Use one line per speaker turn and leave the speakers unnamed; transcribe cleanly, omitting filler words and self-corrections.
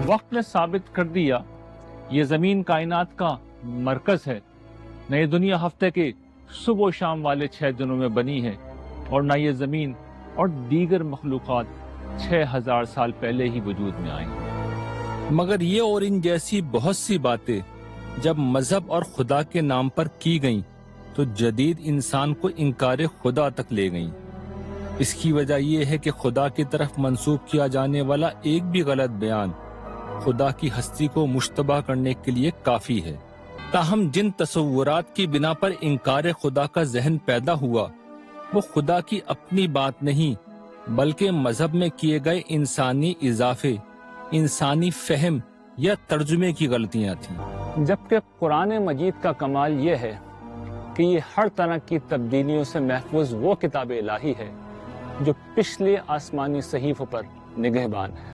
वक्त ने साबित कर दिया ये ज़मीन कायनात का मरकज़ है। न ये दुनिया हफ्ते के सुबह शाम वाले 6 दिनों में बनी है और न ये ज़मीन और दीगर मखलूक़ात 6000 साल पहले ही वजूद में आई।
मगर ये और इन जैसी बहुत सी बातें जब मजहब और खुदा के नाम पर की गईं, तो जदीद इंसान को इनकार खुदा तक ले गईं। इसकी वजह यह है कि खुदा की तरफ मंसूब किया जाने वाला एक भी गलत बयान खुदा की हस्ती को मुश्तबा करने के लिए काफी है। ताहम जिन तसव्वुरात की बिना पर इनकार खुदा का जहन पैदा हुआ, वो खुदा की अपनी बात नहीं बल्कि मजहब में किए गए इंसानी इजाफे, इंसानी फहम या तर्जुमे की गलतियां थीं।
जबकि कुरान मजीद का कमाल यह है कि ये हर तरह की तब्दीलियों से महफूज वो किताब इलाही है जो पिछले आसमानी सहीफों पर निगहबान है।